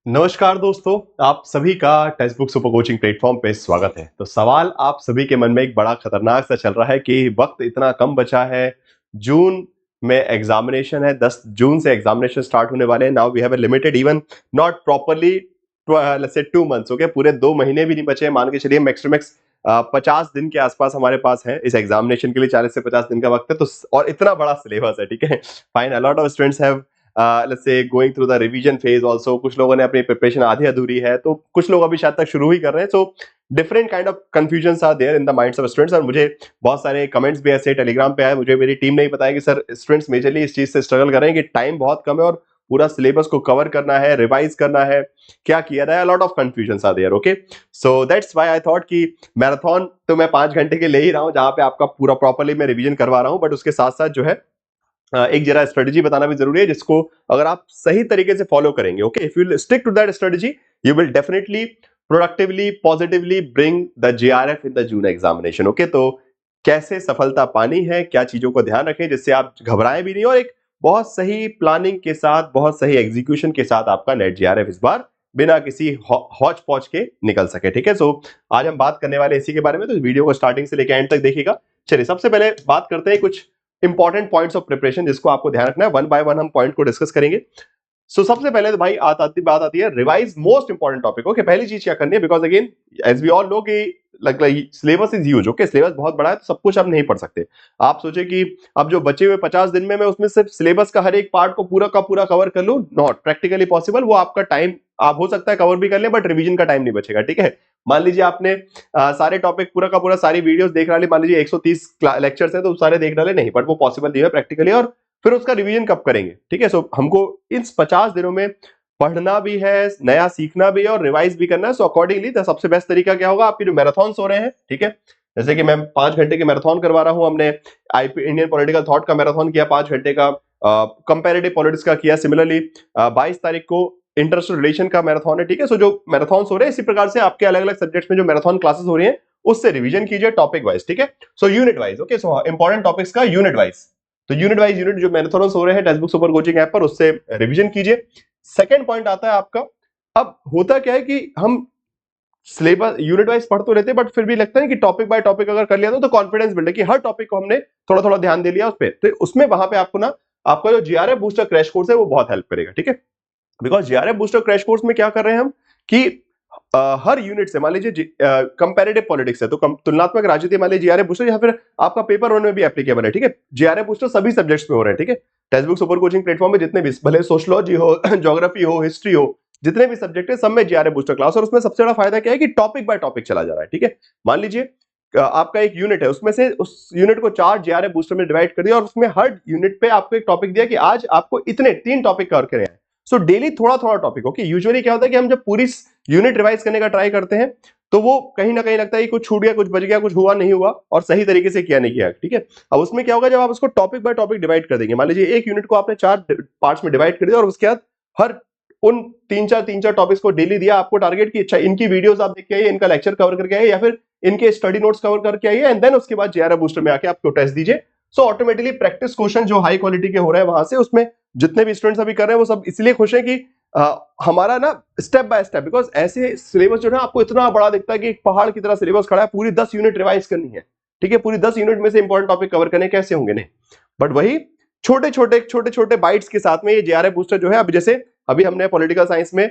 नमस्कार दोस्तों, आप सभी का text book super coaching platform पे स्वागत है। तो सवाल आप सभी के मन में एक बड़ा खतरनाक सा चल रहा है कि वक्त इतना कम बचा है, जून में एग्जामिनेशन है, 10 जून से एग्जामिनेशन स्टार्ट होने वाले हैं। Now we have a limited even not properly let's say 2 months, okay, पूरे 2 महीने भी नहीं बचे हैं। मान के चलिए मैक्स टू मैक्स 50 दिन के आसपास हमारे पास है इस एग्जामिनेशन के लिए। 40 से 50 दिन का वक्त है, तो और इतना बड़ा सिलेबस है, ठीक है। Fine, a lot of students have let's say going through the revision phase also. कुछ लोगों ने अपनी प्रिपरेशन आधी अधूरी है, तो कुछ लोग अभी शायद तक शुरू ही कर रहे हैं। So different kind of confusions are there in the minds of students. और मुझे बहुत सारे कमेंट्स भी ऐसे टेलीग्राम पे आए, मुझे मेरी टीम ने ही बताया कि सर स्टूडेंट्स मेजरली इस चीज से स्ट्रगल कर रहे हैं कि टाइम बहुत कम है और पूरा सिलेबस को कवर करना है, रिवाइज करना है, क्या किया जाए। Lot of confusions are there, okay. So that's why I thought कि मैराथन तो मैं 5 घंटे के ले ही रहा हूं, जहां पे आपका पूरा प्रॉपर्ली मैं रिवीजन करवा रहा हूं, बट उसके साथ साथ जो है एक जरा स्ट्रेटजी बताना भी जरूरी है, जिसको अगर आप सही तरीके से फॉलो करेंगे, okay, if you stick to that strategy you will definitely productively positively bring the JRF in the June examination, okay. तो कैसे सफलता पानी है, क्या चीजों को ध्यान रखें जिससे आप घबराएं भी नहीं, और एक बहुत सही प्लानिंग के साथ, बहुत सही एग्जीक्यूशन के साथ आपका नेट जेआरएफ इस बार बिना किसी हौच पौच के निकल सके, ठीक है। सो आज हम बात करने वाले इसी के बारे में, तो इस वीडियो को स्टार्टिंग से लेकर एंड तक देखिएगा। चलिए सबसे पहले बात करते हैं कुछ इंपॉर्टेंट पॉइंट्स ऑफ प्रिपरेशन जिसको आपको ध्यान रखना है। वन बाय वन हम पॉइंट को डिस्कस करेंगे। सो सबसे पहले तो भाई बात आती है revise most important topic, okay. पहली चीज क्या करनी है, because again as we all know कि syllabus is huge, okay, syllabus बहुत बड़ा है, तो सब कुछ आप नहीं पढ़ सकते। आप सोचे कि अब जो बचे हुए 50 दिन में मैं उसमें सिर्फ सिलेबस का हर एक पार्ट को पूरा का पूरा कवर कर लूं, नॉट प्रैक्टिकली पॉसिबल। वो आपका टाइम आप हो सकता है कवर भी कर ले, बट रिवीजन का टाइम नहीं बचेगा, ठीक है। मान लीजिए आपने सारे टॉपिक पूरा का पूरा सारी वीडियोस देख डाली, मान लीजिए 130 लेक्चर्स हैं तो सारे देख डाले, नहीं, बट वो पॉसिबल नहीं है प्रैक्टिकली। और फिर उसका रिवीजन कब करेंगे, ठीक है। सो हमको इस 50 दिनों में पढ़ना भी है, नया सीखना भी है और रिवाइज भी करना है। सो अकॉर्डिंगली सबसे बेस्ट तरीका क्या होगा, आपके जो मैराथन्स हो रहे हैं, ठीक है, जैसे कि मैं 5 घंटे के मैराथन करवा रहा हूं, हमने इंडियन पॉलिटिकल थॉट का मैराथन किया 5 घंटे का, कंपैरेटिव पॉलिटिक्स का किया सिमिलरली, 22 तारीख को इंटरनेशनल रिलेशन का मैराथन है, ठीक है। सो जो मैराथन्स हो रहे हैं इसी प्रकार से आपके अलग अलग सब्जेक्ट्स में जो मैराथन क्लासेस हो रही हैं उससे रिवीजन कीजिए टॉपिक वाइज, ठीक है। So unit wise, okay, so important topics का यूनिट वाइज, तो यूनिट वाइज यूनिट जो मैराथन्स हो रहे हैं text book super coaching app पर, उससे रिवीजन कीजिए। सेकंड पॉइंट आता है आपका, अब होता क्या है कि हम सिलेबस यूनिट वाइज पढ़ तो लेते हैं, बट फिर भी लगता है कि टॉपिक बाय टॉपिक अगर कर लिया तो कॉन्फिडेंस बिल्ड है कि हर टॉपिक को हमने थोड़ा थोड़ा ध्यान दे लिया उस पर, तो उसमें वहां पे आपको ना आपका जो जीआरएफ बूस्टर क्रैश कोर्स है वो बहुत हेल्प करेगा, ठीक है। Because GRF booster crash course में क्या कर रहे हैं हम कि हर यूनिट से, मान लीजिए कंपैरेटिव पॉलिटिक्स है तो तुलनात्मक राजनीति, मान लीजिए जीआरएफ बूस्टर, या फिर आपका पेपर वन में भी एप्लीकेबल है, ठीक है। जीआरएफ बूस्टर सभी सब्जेक्ट्स में हो रहे हैं, ठीक है। Text book super coaching platform में जितने भी, भले सोशलॉजी हो, ज्योग्राफी हो, हिस्ट्री हो, जितने भी सब्जेक्ट है सब में जीआरएफ बूस्टर क्लास। और उसमें सबसे बड़ा फायदा क्या है कि टॉपिक बाय टॉपिक चला जा रहा है, ठीक है। मान लीजिए आपका एक यूनिट है, उसमें से उस यूनिट को 4 जीआरएफ बूस्टर में डिवाइड कर दिया और उसमें हर यूनिट पे आपको एक टॉपिक दिया कि आज आपको इतने 3 टॉपिक कवर करने हैं। सो डेली थोड़ा थोड़ा टॉपिक, ओके। यूजुअली क्या होता है कि हम जब पूरी यूनिट रिवाइज करने का ट्राई करते हैं तो वो कहीं ना कहीं लगता है कि कुछ छूट गया, कुछ बच गया, कुछ हुआ नहीं हुआ और सही तरीके से किया नहीं किया, ठीक है। अब उसमें क्या होगा, जब आप उसको टॉपिक बाय टॉपिक डिवाइड कर देंगे, मान लीजिए एक यूनिट को आपने 4 पार्ट्स में डिवाइड कर दिया और उसके बाद हर उन 3-4 टॉपिक्स को डेली दिया आपको टारगेट की, अच्छा इनकी वीडियोस आप देख के आइए, इनका लेक्चर कवर करके आइए, या फिर इनके स्टडी नोट्स कवर करके आइए, एंड देन उसके बाद जीआरएफ बूस्टर में आके आपको टेस्ट दीजिए। सो ऑटोमेटिकली प्रैक्टिस क्वेश्चन जो हाई क्वालिटी के हो रहे हैं वहां से, उसमें जितने भी स्टूडेंट्स अभी कर रहे हैं वो सब इसलिए खुश हैं कि हमारा ना स्टेप बाय स्टेप, बिकॉज ऐसे सिलेबस जो है आपको इतना बड़ा दिखता है कि एक पहाड़ की तरह सिलेबस खड़ा है, पूरी 10 यूनिट रिवाइज करनी है, ठीक है। पूरी 10 यूनिट में से इंपॉर्टेंट टॉपिक कवर करने कैसे होंगे, नहीं, बट वही छोटे छोटे बाइट्स के साथ में ये जीआरएफ बूस्टर जो है, अब जैसे अभी हमने पॉलिटिकल साइंस में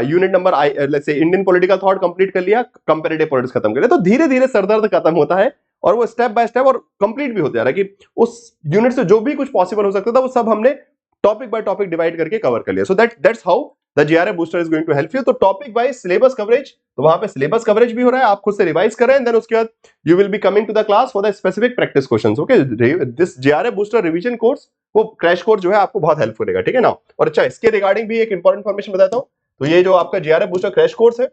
unit number let's say Indian political thought complete कर लिया, कंपैरेटिव पॉलिटिक्स खत्म कर लिया, तो धीरे धीरे सरदर्द खत्म होता है और वो स्टेप बाय स्टेप और कंप्लीट भी होता जा रहा है कि उस यूनिट से जो भी कुछ पॉसिबल हो सकता था वो सब हमने टॉपिक बाय टॉपिक डिवाइड करके कवर कर लिया। So that's how the JRF booster is going to help you. तो टॉपिक वाइज सिलेबस कवरेज, तो वहां पे सिलेबस कवरेज भी हो रहा है, आप खुद से रिवाइज कर रहे हैं, देन उसके बाद you will be coming to the class for the specific practice questions, okay. This JRF booster revision course, वो क्रैश कोर्स जो है आपको बहुत हेल्प करेगा, ठीक है ना। और अच्छा, इसके रिगार्डिंग भी एक इंपॉर्टेंट इन्फॉर्मेशन बताता हूं, तो ये जो आपका जीआरएफ बूस्टर क्रैश कोर्स है,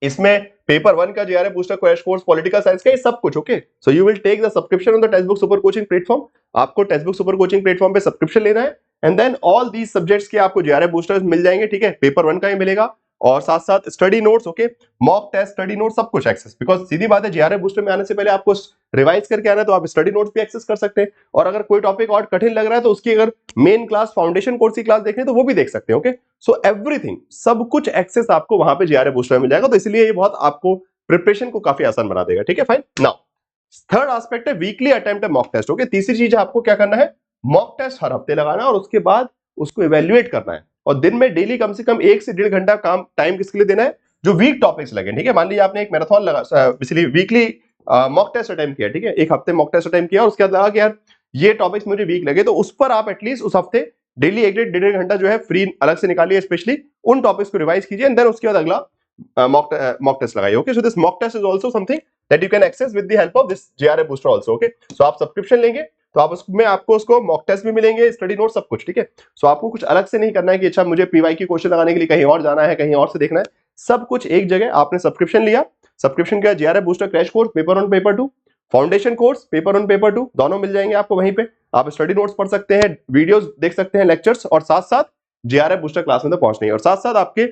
इसमें पेपर 1 का JRF booster crash course, political science का, ये सब कुछ, okay. So you will take the subscription on the text book super coaching platform. आपको text book super coaching platform पे सब्सक्रिप्शन लेना है, and then all these subjects के आपको जीआरएफ बूस्टर्स मिल जाएंगे, ठीक है। पेपर 1 का ही मिलेगा और साथ साथ study notes, okay, mock test, study note, सब कुछ एक्सेस। बिकॉज सीधी बात है, जीआरएफ बूस्टर में आने से पहले आपको रिवाइज करके आना है, तो आप स्टडी नोट्स भी एक्सेस कर सकते हैं। और अगर कोई टॉपिक और कठिन लग रहा है तो उसकी अगर मेन क्लास, फाउंडेशन कोर्स की क्लास देखनी है तो वो भी देख सकते हैं। ओके, सो एवरीथिंग, सब कुछ एक्सेस आपको वहां पे जीआरएफ बूस्टर में मिल जाएगा। तो इसलिए ये बहुत आपको प्रिपरेशन को काफी आसान बना देगा। ठीक है, फाइन। नाउ थर्ड एस्पेक्ट है weekly attempt mock test. Okay, तीसरी चीज है आपको क्या करना है, मॉक टेस्ट हर हफ्ते लगाना है और उसके बाद उसको इवेल्युएट करना है। और दिन में डेली कम से कम 1 से 1.5 घंटा काम टाइम किसके लिए देना है, जो वीक टॉपिक्स लगे। ठीक है, मान लीजिए आपने एक मैराथन लगा, basically weekly mock test attempt किया। ठीक है, एक हफ्ते मॉक टेस्ट अटेम्प्ट किया और उसके बाद लगा कि यार ये टॉपिक्स मुझे वीक लगे, तो उस पर आप एटलीस्ट उस हफ्ते डेली 1 घंटा जो है फ्री अलग से निकालिए, स्पेशली उन टॉपिक्स को रिवाइज कीजिए, एंड देन उसके बाद अगला मॉक टेस्ट लगाइए। Okay, so this mock test is also something that you can access with the help of this JRF booster also. Okay, so आप सब्सक्रिप्शन लेंगे तो आप उसमें आपको उसको मॉक टेस्ट भी मिलेंगे, स्टडी नोट, सब कुछ। ठीक है, सो आपको कुछ अलग से नहीं करना है कि अच्छा मुझे पीवाई की क्वेश्चन लगाने के लिए कहीं और जाना है, कहीं और से देखना है। सब कुछ एक जगह, आपने सब्सक्रिप्शन लिया, सब्सक्रिप्शन किया, GRF booster crash course, paper 1 paper 2, foundation course paper 1 paper 2, दोनों मिल जाएंगे आपको वहीं पे। आप स्टडी नोट्स पढ़ सकते हैं, वीडियोस देख सकते हैं, लेक्चर्स, और साथ साथ जीआरएफ बूस्टर क्लास में तो पहुंचने, और साथ साथ आपके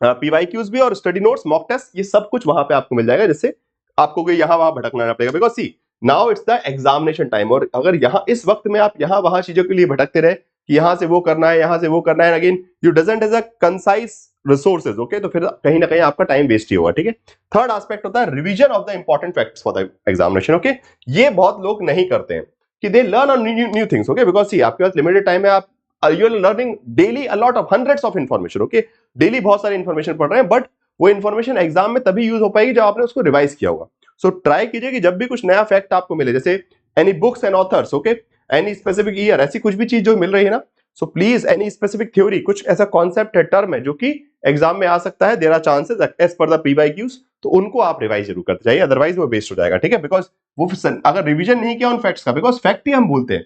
पीवाईक्यूज भी और स्टडी नोट्स, मॉक टेस्ट, ये सब कुछ वहां पे आपको मिल जाएगा, जिससे आपको कोई यहाँ वहां भटकना ना पड़ेगा। Because see now it's the examination time, और अगर यहाँ इस वक्त में आप यहाँ वहां चीजों के लिए भटकते रहे कि यहाँ से वो करना है, यहाँ से वो करना है, again you doesn't have a concise resources. Okay, तो फिर कहीं ना कहीं आपका टाइम वेस्ट ही होगा। ठीक है, थर्ड एस्पेक्ट होता है revision of the important facts for the examination. Okay, ये बहुत लोग नहीं करते हैं कि they learn on new things. Okay, because see आपके पास लिमिटेड टाइम है, आप you are learning daily a lot of hundreds of information. Okay, daily बहुत सारी इन्फॉर्मेशन पढ़ रहे हैं, बट वो इन्फॉर्मेशन एग्जाम में तभी यूज हो पाएगी जब आपने उसको रिवाइज किया होगा। सो ट्राई कीजिए कि जब भी कुछ नया फैक्ट आपको मिले, जैसे any books and authors, okay, any specific year, ऐसी कुछ भी चीज जो मिल रही है ना, so please any specific theory, कुछ ऐसा कॉन्सेप्ट है, टर्म है जो कि एग्जाम में आ सकता है, there are chances as per the PYQs, तो उनको आप रिवाइज जरूर करते जाइए, अदरवाइज वो वेस्ट हो जाएगा। ठीक है, बिकॉज वो अगर रिवीजन नहीं किया उन फैक्ट्स का, बिकॉज फैक्ट ही हम भूलते हैं,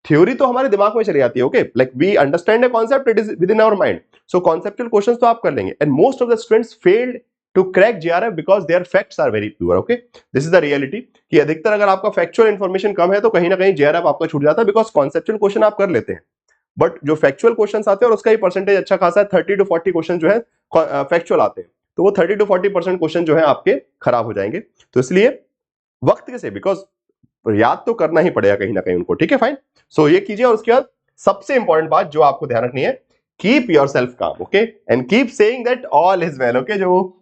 थ्योरी तो हमारे दिमाग में चली जाती है। Okay, like we understand a concept, it is with in our mind, so conceptual questions तो आप कर लेंगे, and most of the students failed to crack JRF because their facts are very pure. Okay, this is the reality कि अधिकतर अगर आपका factual information कम है तो कहीं ना कहीं जीआरएफ आपका छूट जाता है, बिकॉज कॉन्सेप्चुअल क्वेश्चन आप कर लेते हैं, बट जो फैक्चुअल क्वेश्चंस आते हैं और उसका ही परसेंटेज अच्छा खासा है, 30 to 40 क्वेश्चन जो है फैक्चुअल आते हैं, तो वो 30 to 40% क्वेश्चन जो है आपके खराब हो जाएंगे। तो इसलिए वक्त से, बिकॉज याद तो करना ही पड़ेगा कहीं ना कहीं उनको। ठीक है, फाइन। सो ये कीजिए, और उसके बाद सबसे इंपॉर्टेंट बात जो आपको ध्यान रखनी है, कीप योर सेल्फ काम। Okay, and keep saying that all is well. Okay, जो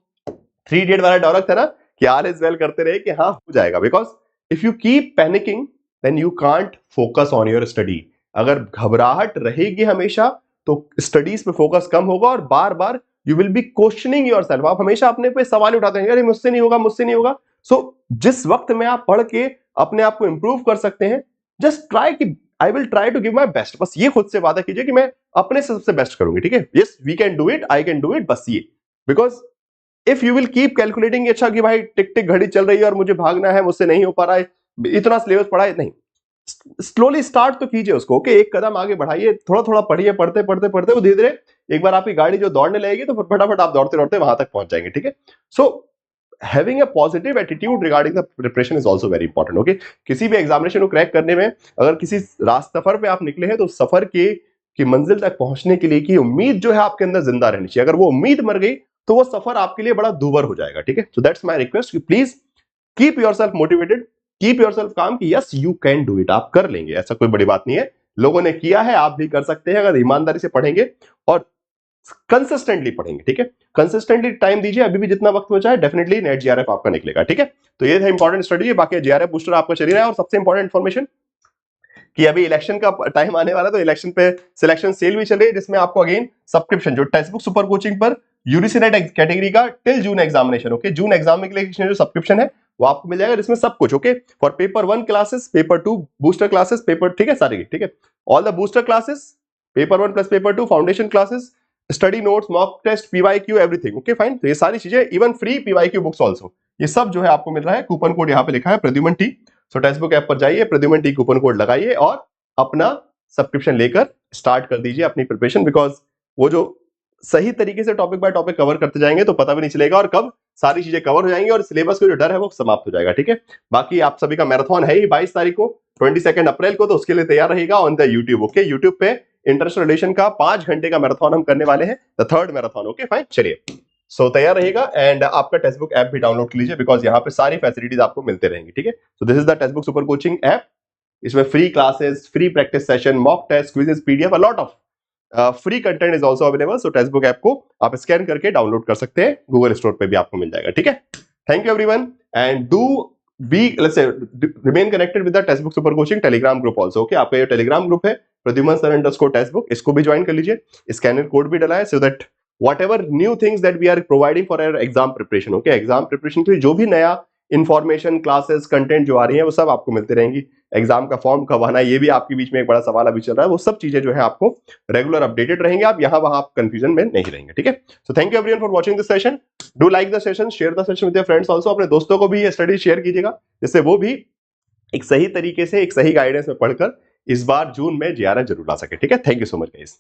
3 इडियट वाला डायलॉग था ना कि ऑल इज वेल करते रहे कि हाँ हो जाएगा, because if you keep panicking then you can't focus on your study. अगर घबराहट रहेगी हमेशा तो स्टडीज पे फोकस कम होगा, और बार बार you will be questioning yourself, आप हमेशा अपने पे सवाल उठाते हैं, अरे मुझसे नहीं होगा, मुझसे नहीं होगा। सो जिस वक्त में आप पढ़ के अपने आप को इंप्रूव कर सकते हैं, जस्ट ट्राई कि I will try to give my best, बस ये खुद से वादा कीजिए कि मैं अपने से सबसे बेस्ट करूंगी। ठीक है, yes we can do it, I can do it, बस ये। Because if you will keep calculating, अच्छा कि भाई टिक टिक घड़ी चल रही है और मुझे भागना है, मुझसे नहीं हो पा रहा है, इतना सिलेबस पढ़ा है, नहीं, स्लोली स्टार्ट तो कीजिए उसको। ओके, एक कदम आगे बढ़ाइए, थोड़ा थोड़ा पढ़िए, पढ़ते पढ़ते पढ़ते वो धीरे धीरे एक बार आपकी गाड़ी जो दौड़ने लगेगी तो फटाफट आप दौड़ते दौड़ते वहां तक पहुंच जाएंगे। ठीक है, so having a positive attitude regarding the preparation is also very important. Okay, किसी भी एग्जामिनेशन को क्रैक करने में अगर किसी सफर पे आप निकले हैं तो सफर के की मंजिल तक पहुंचने के लिए की उम्मीद जो है आपके अंदर जिंदा रहनी चाहिए। अगर वो उम्मीद मर गई तो वो सफर आपके लिए बड़ा दूभर हो जाएगा। ठीक है, सो दैट्स माय रिक्वेस्ट कि please keep yourself motivated, keep yourself काम कि yes you can do it, आप कर लेंगे, ऐसा कोई बड़ी बात नहीं है, लोगों ने किया है, आप भी कर सकते हैं अगर ईमानदारी से पढ़ेंगे और कंसिस्टेंटली पढ़ेंगे। ठीक है, कंसिस्टेंटली टाइम दीजिए, अभी भी जितना वक्त बचा है डेफिनेटली नेट जीआरएफ आपका निकलेगा। ठीक है, तो ये था इंपॉर्टेंट स्टडी, बाकी जीआरएफ बूस्टर आपका चल रहा है। और सबसे इंपॉर्टेंट इन्फॉर्मेशन कि अभी इलेक्शन का टाइम आने वाला है, तो इलेक्शन पे सिलेक्शन सेल भी चल रही है, जिसमें आपको अगेन सब्सक्रिप्शन जो टेक्स्ट बुक सुपर कोचिंग पर यूजीसी नेट कैटेगरी का टिल जून एग्जामिनेशन, ओके, जून एग्जाम के लिए जो सब्सक्रिप्शन है वो आपको मिल जाएगा, जिसमें सब कुछ, okay, for paper 1 classes, paper 2 booster classes, paper, ठीक है, सारी, ठीक है, all the booster classes, paper 1 plus paper 2, foundation classes, study notes, mock test, PYQ, everything. Okay, fine. तो ये सारी चीजें, even free PYQ books also, ये सब जो है आपको मिल रहा है। कूपन कोड यहाँ पे लिखा है प्रद्युमन टी। सो टेक्स्ट बुक ऐप पर जाइए, प्रद्युमन टी कूपन कोड लगाइए और अपना सब्सक्रिप्शन लेकर स्टार्ट कर दीजिए अपनी प्रिपरेशन, बिकॉज वो जो सही तरीके से टॉपिक बाय टॉपिक कवर करते जाएंगे तो पता भी नहीं चलेगा और कब सारी चीजें कवर हो जाएंगी और सिलेबस का जो डर है वो समाप्त हो जाएगा। ठीक है, बाकी आप सभी का मैराथन है ही 22 तारीख को, 22 अप्रैल को, तो उसके लिए तैयार रहेगा on the YouTube. Okay, YouTube पे इंटरनेशनल रिलेशन का 5 घंटे का मैराथन हम करने वाले हैं, the third marathon. Okay fine, चलिए सो तैयार रहिएगा एंड आपका टेक्स्ट बुक ऐप भी डाउनलोड कर लीजिए बिकॉज यहाँ पे सारी फैसिलिटीज आपको मिलते रहेंगी, ठीक है। So this is the text book super coaching app. इसमें free classes, free practice session, mock test, quizzes, PDF, a lot of free content is also available. So text book app को आप scan करके download कर सकते हैं, Google store पे भी आपको मिल जाएगा, ठीक है। Thank you everyone and do be let's say remain connected with the text book super coaching telegram group also. Okay, आपका ये टेलीग्राम ग्रुप है प्रद्युमन सर _ टेक्स्ट बुक, इसको भी ज्वाइन कर लीजिए, स्कैनर कोड भी डला है so that whatever new things that we are providing for our exam preparation, okay, exam preparation के लिए जो भी नया इंफॉर्मेशन, क्लासेस, कंटेंट जो आ रही है वो सब आपको मिलती रहेंगी। एग्जाम का फॉर्म कब आना है ये भी आपके बीच में एक बड़ा सवाल अभी चल रहा है, वो सब चीजें जो है आपको रेगुलर अपडेटेड रहेंगे, आप यहाँ वहां आप कंफ्यूजन में नहीं रहेंगे, ठीक है। So thank you everyone for watching this session, do like the session, share the session with your friends also. अपने दोस्तों को भी ये स्टडी शेयर कीजिएगा जिससे वो भी एक सही तरीके से, एक सही गाइडेंस में पढ़कर इस बार जून में जीआरएफ जरूर ला सके, ठीक है। Thank you so much guys.